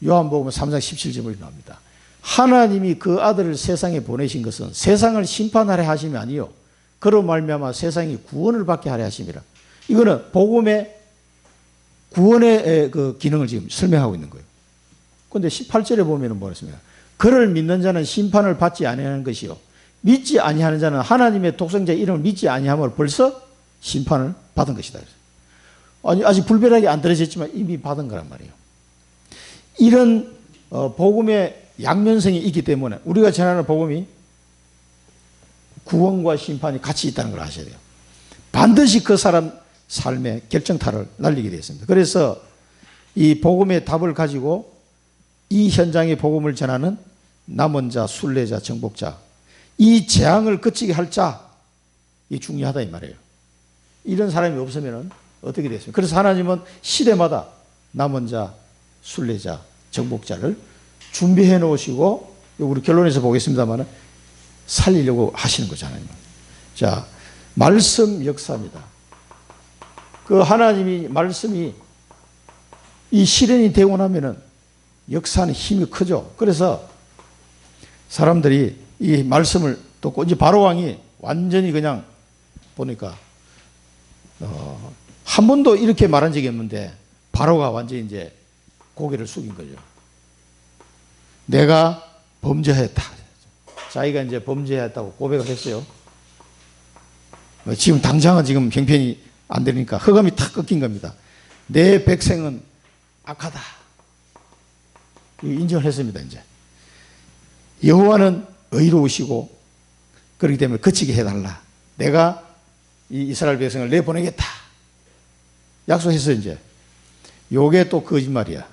요한복음 3장 17절에 나옵니다. 하나님이 그 아들을 세상에 보내신 것은 세상을 심판하려 하심이 아니요 그로 말미암아 세상이 구원을 받게 하려 하심이라. 이거는 복음의 구원의 그 기능을 지금 설명하고 있는 거예요. 그런데 18절에 보면은 뭐랬습니까? 그를 믿는 자는 심판을 받지 아니하는 것이요 믿지 아니하는 자는 하나님의 독생자의 이름을 믿지 아니함을 벌써 심판을 받은 것이다. 아니, 아직 불벼락이 안 떨어졌지만 이미 받은 거란 말이에요. 이런 복음의 양면성이 있기 때문에 우리가 전하는 복음이 구원과 심판이 같이 있다는 걸 아셔야 돼요. 반드시 그 사람 삶의 결정타를 날리게 되었습니다. 그래서 이 복음의 답을 가지고 이 현장의 복음을 전하는 남은 자, 순례자, 정복자, 이 재앙을 그치게 할 자, 이 중요하다 이 말이에요. 이런 사람이 없으면 어떻게 되겠습니까? 그래서 하나님은 시대마다 남은 자, 순례자, 정복자를 준비해 놓으시고, 우리 결론에서 보겠습니다만 살리려고 하시는 거잖아요. 자, 말씀 역사입니다. 그 하나님이 말씀이 이 실현이 되고 나면은 역사는 힘이 크죠. 그래서 사람들이 이 말씀을 듣고 이제 바로왕이 완전히 그냥 보니까 한 번도 이렇게 말한 적이 없는데 바로가 완전히 이제 고개를 숙인 거죠. 내가 범죄했다. 자기가 이제 범죄했다고 고백을 했어요. 지금 당장은 지금 형편이 안 되니까 흑암이 탁 꺾인 겁니다. 내 백성은 악하다. 인정을 했습니다. 이제 여호와는 의로우시고 그렇기 때문에 그치게 해달라. 내가 이 이스라엘 백성을 내보내겠다. 약속했어요. 이제 요게 또 거짓말이야.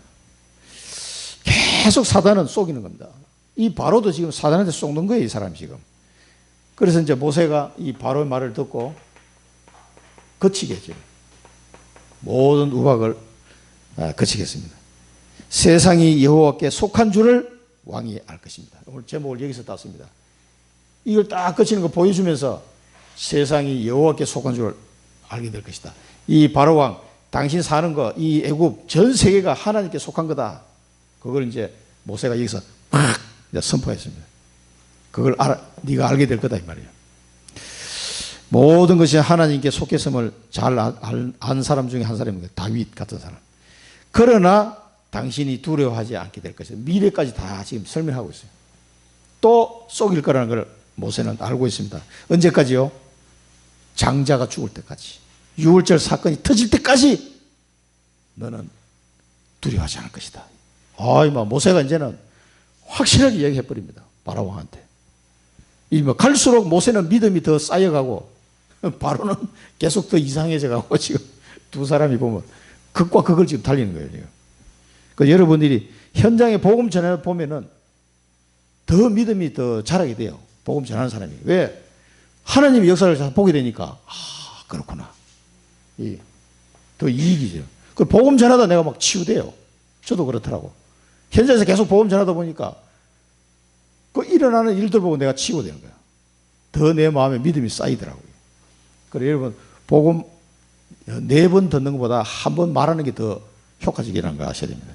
계속 사단은 속이는 겁니다. 이 바로도 지금 사단한테 속는 거예요. 이 사람이 지금. 그래서 이제 모세가 이 바로의 말을 듣고 거치겠죠. 모든 우박을 거치겠습니다. 세상이 여호와께 속한 줄을 왕이 알 것입니다. 오늘 제목을 여기서 땄습니다. 이걸 딱 거치는 거 보여주면서 세상이 여호와께 속한 줄을 알게 될 것이다. 이 바로 왕, 당신 사는 거, 이 애굽 전 세계가 하나님께 속한 거다. 그걸 이제 모세가 여기서 막 선포했습니다. 그걸 네가 알게 될 거다 이 말이에요. 모든 것이 하나님께 속했음을 잘 안 사람 중에 한 사람입니다. 다윗 같은 사람. 그러나 당신이 두려워하지 않게 될 것이다. 미래까지 다 지금 설명하고 있어요. 또 속일 거라는 걸 모세는 알고 있습니다. 언제까지요? 장자가 죽을 때까지. 유월절 사건이 터질 때까지 너는 두려워하지 않을 것이다. 모세가 이제는 확실하게 얘기해버립니다. 바로 왕한테. 갈수록 모세는 믿음이 더 쌓여가고 바로는 계속 더 이상해져가고 지금 두 사람이 보면 극과 극을 지금 달리는 거예요. 지금. 그 여러분들이 현장에 복음 전해 보면은 더 믿음이 더 자라게 돼요. 복음 전하는 사람이. 왜? 하나님의 역사를 보게 되니까 그렇구나. 더 이익이죠. 그 복음 전하다 내가 막 치유돼요. 저도 그렇더라고. 현장에서 계속 복음 전하다 보니까 그 일어나는 일들 보고 내가 치유되는 거야. 더 내 마음에 믿음이 쌓이더라고요. 그래서 여러분 복음 4번 듣는 것보다 한 번 말하는 게 더 효과적이라는 걸 아셔야 됩니다.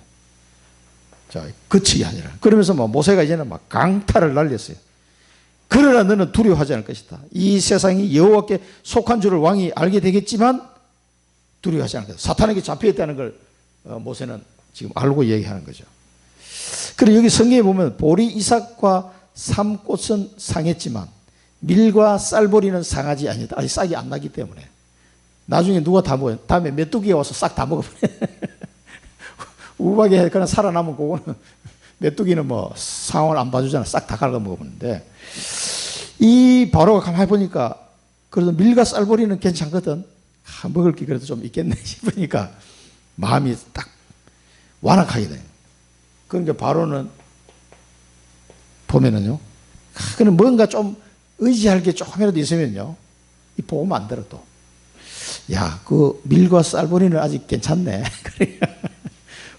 자, 그치게 아니라. 그러면서 모세가 이제는 막 강탈을 날렸어요. 그러나 너는 두려워하지 않을 것이다. 이 세상이 여호와께 속한 줄을 왕이 알게 되겠지만 두려워하지 않을 것이다. 사탄에게 잡혀있다는 걸 모세는 지금 알고 얘기하는 거죠. 그리고 여기 성경에 보면 보리 이삭과 삼꽃은 상했지만 밀과 쌀보리는 상하지 아니다. 아직 싹이 안 나기 때문에. 나중에 누가 다 먹어요? 다음에 메뚜기가 와서 싹 다 먹어버려요. 우박에 그냥 살아남은 그거는 메뚜기는 상황을 안 봐주잖아. 싹 다 갉아 먹어보는데 이 바로가 가만히 보니까 그래도 밀과 쌀보리는 괜찮거든. 먹을 게 그래도 좀 있겠네 싶으니까 마음이 딱 완악하게 돼요. 그러니까 바로는 보면은요. 그는 뭔가 좀 의지할 게 조금이라도 있으면요. 이 복음 안 들어 또. 야, 그 밀과 쌀보리는 아직 괜찮네.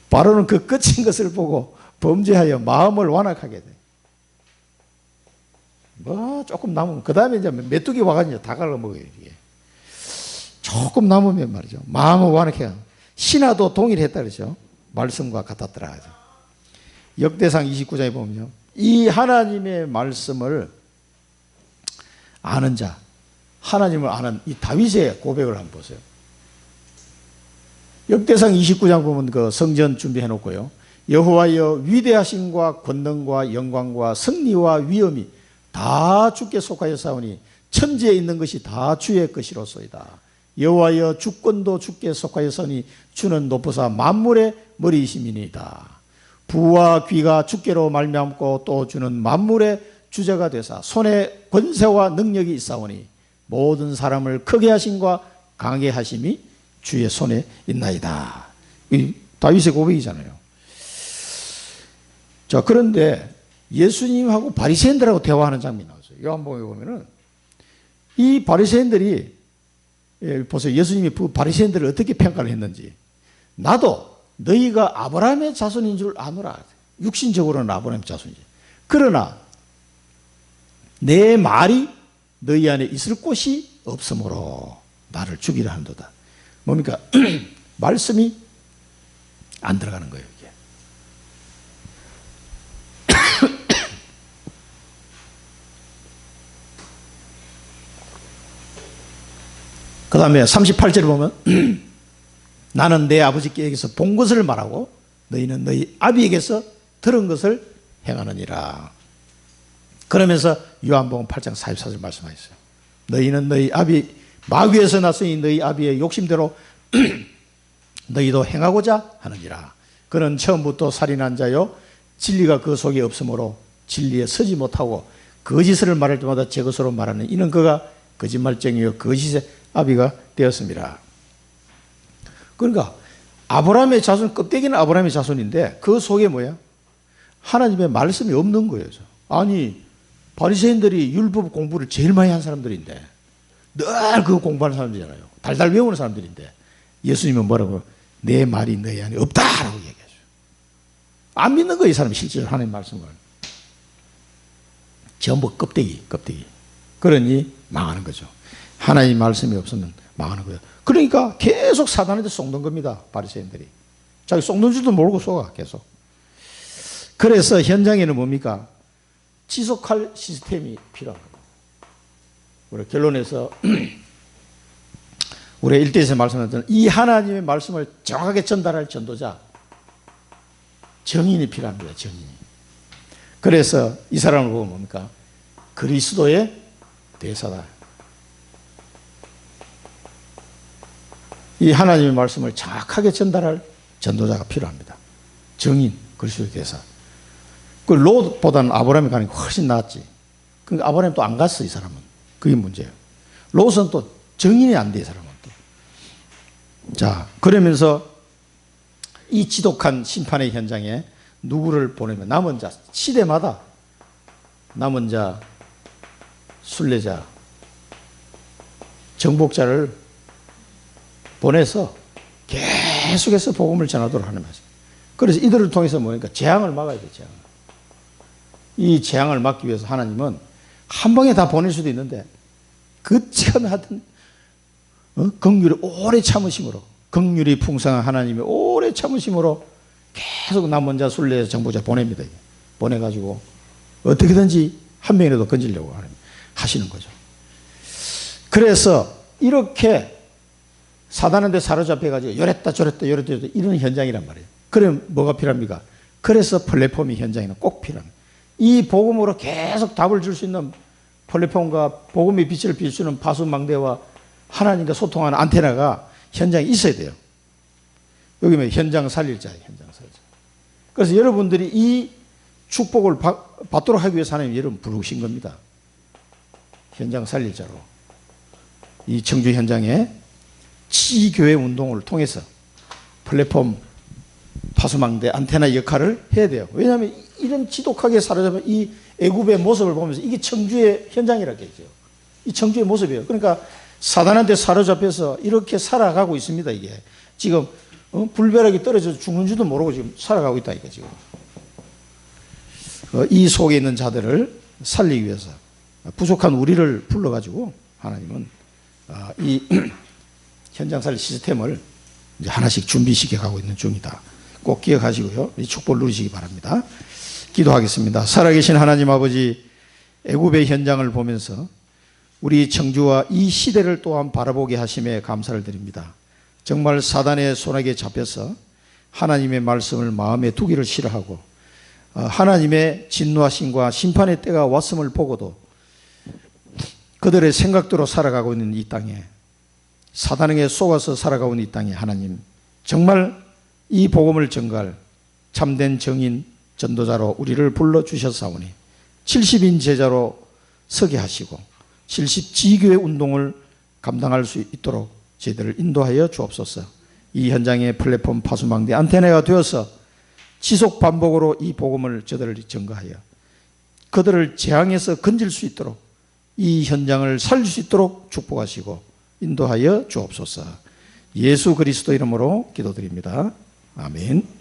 바로는 그 끝인 것을 보고 범죄하여 마음을 완악하게 돼. 조금 남으면 그 다음에 이제 메뚜기 와가지고 다 갈아 먹어요. 이게. 조금 남으면 말이죠. 마음을 완악해요. 신하도 동일했다 그러죠. 말씀과 같았더라. 역대상 29장에 보면요. 이 하나님의 말씀을 아는 자, 하나님을 아는 이 다윗의 고백을 한번 보세요. 역대상 29장 보면 그 성전 준비해 놓고요. 여호와여 위대하심과 권능과 영광과 승리와 위엄이 다 주께 속하여 사오니 천지에 있는 것이 다 주의 것이로소이다. 여호와여 주권도 주께 속하여 서니 주는 높으사 만물의 머리이심이니이다. 부와 귀가 주께로 말미암고 또 주는 만물의 주제가 되사 손에 권세와 능력이 있사오니 모든 사람을 크게 하심과 강하게 하심이 주의 손에 있나이다. 이 다윗의 고백이잖아요. 자, 그런데 예수님하고 바리새인들하고 대화하는 장면이 나왔어요. 요한복음에 보면은 이 바리새인들이 보세요. 예수님이 그 바리새인들을 어떻게 평가를 했는지. 나도 너희가 아브라함의 자손인 줄 아노라. 육신적으로는 아브라함의 자손이지. 그러나 내 말이 너희 안에 있을 곳이 없으므로 나를 죽이려 한도다. 뭡니까? 말씀이 안 들어가는 거예요. 이게. 그 다음에 38절을 보면 나는 내 아버지께서 본 것을 말하고 너희는 너희 아비에게서 들은 것을 행하느니라. 그러면서 요한복음 8장 44절 말씀하셨어요. 너희는 너희 아비 마귀에서 났으니 너희 아비의 욕심대로 너희도 행하고자 하느니라. 그는 처음부터 살인한 자요 진리가 그 속에 없으므로 진리에 서지 못하고 거짓을 말할 때마다 제 것으로 말하는 이는 그가 거짓말쟁이요 거짓의 아비가 되었습니다. 그러니까 아브라함의 자손, 껍데기는 아브라함의 자손인데 그 속에 뭐야? 하나님의 말씀이 없는 거예요. 아니 바리새인들이 율법 공부를 제일 많이 한 사람들인데 늘 그 공부하는 사람들이잖아요. 달달 외우는 사람들인데 예수님은 뭐라고? 내 말이 너희 안에 없다라고 얘기하죠. 안 믿는 거예요, 이 사람이 실제로 하나님 말씀을. 전부 껍데기. 그러니 망하는 거죠. 하나님 말씀이 없으면 망하는 거예요. 그러니까 계속 사단한테 속는 겁니다, 바리새인들이. 자기 속는 줄도 모르고 속아, 계속. 그래서 현장에는 뭡니까? 지속할 시스템이 필요한 겁니다. 우리 결론에서 우리 1대에서 말씀했던 이 하나님의 말씀을 정확하게 전달할 전도자, 정인이 필요합니다. 정인이. 그래서 이 사람을 보면 뭡니까? 그리스도의 대사다. 이 하나님의 말씀을 정확하게 전달할 전도자가 필요합니다. 정인, 그리스도의 대사. 그 롯보다는 아브라함이 가는 게 훨씬 낫지. 그러니까 아브라함이 또 안 갔어, 이 사람은. 그게 문제예요. 롯은 또 정인이 안 돼, 이 사람은 또. 자, 그러면서 이 지독한 심판의 현장에 누구를 보내면 남은 자, 시대마다 남은 자, 순례자, 정복자를 보내서 계속해서 복음을 전하도록 하는 말씀. 그래서 이들을 통해서 뭐니까 재앙을 막아야 돼, 재앙을. 이 재앙을 막기 위해서 하나님은 한 방에 다 보낼 수도 있는데 그치가 하여튼 긍휼이 오래 참으심으로, 긍휼이 풍성한 하나님의 오래 참으심으로 계속 남은 자, 순례자, 정복자 보냅니다. 보내가지고 어떻게든지 한 명이라도 건지려고 하시는 거죠. 그래서 이렇게 사단한테 사로잡혀가지고 요랬다 저랬다 이런 현장이란 말이에요. 그럼 뭐가 필요합니까? 그래서 플랫폼이 현장에는 꼭 필요합니다. 이 복음으로 계속 답을 줄 수 있는 플랫폼과 복음의 빛을 비추는 파수망대와 하나님과 소통하는 안테나가 현장에 있어야 돼요. 여기 뭐 현장 살릴 자예요. 현장 살릴 자. 그래서 여러분들이 이 축복을 받도록 하기 위해서 하나님 여러분 부르신 겁니다. 현장 살릴 자로. 이 청주 현장에 치교회 운동을 통해서 플랫폼 파수망대 안테나 역할을 해야 돼요. 왜냐하면 이런 지독하게 사로잡힌 이 애굽의 모습을 보면서 이게 청주의 현장이라고 했죠. 이 청주의 모습이에요. 그러니까 사단한테 사로잡혀서 이렇게 살아가고 있습니다. 이게 지금 불벼락이 떨어져서 죽는 줄도 모르고 지금 살아가고 있다니까 지금. 이 속에 있는 자들을 살리기 위해서 부족한 우리를 불러가지고 하나님은 이 현장 살릴 시스템을 이제 하나씩 준비시켜 가고 있는 중이다. 꼭 기억하시고요. 이 축복을 누리시기 바랍니다. 기도하겠습니다. 살아계신 하나님 아버지, 애굽의 현장을 보면서 우리 청주와 이 시대를 또한 바라보게 하심에 감사를 드립니다. 정말 사단의 손에게 잡혀서 하나님의 말씀을 마음에 두기를 싫어하고 하나님의 진노하심과 심판의 때가 왔음을 보고도 그들의 생각대로 살아가고 있는 이 땅에, 사단에게 속아서 살아가고 있는 이 땅에 하나님 정말 이 복음을 전갈 참된 정인 전도자로 우리를 불러주셨사오니 70인 제자로 서게 하시고 70지교의 운동을 감당할 수 있도록 저희들을 인도하여 주옵소서. 이 현장의 플랫폼 파수망대 안테나가 되어서 지속 반복으로 이 복음을 저들을 전가하여 그들을 재앙에서 건질 수 있도록 이 현장을 살릴 수 있도록 축복하시고 인도하여 주옵소서. 예수 그리스도 이름으로 기도드립니다. 아멘.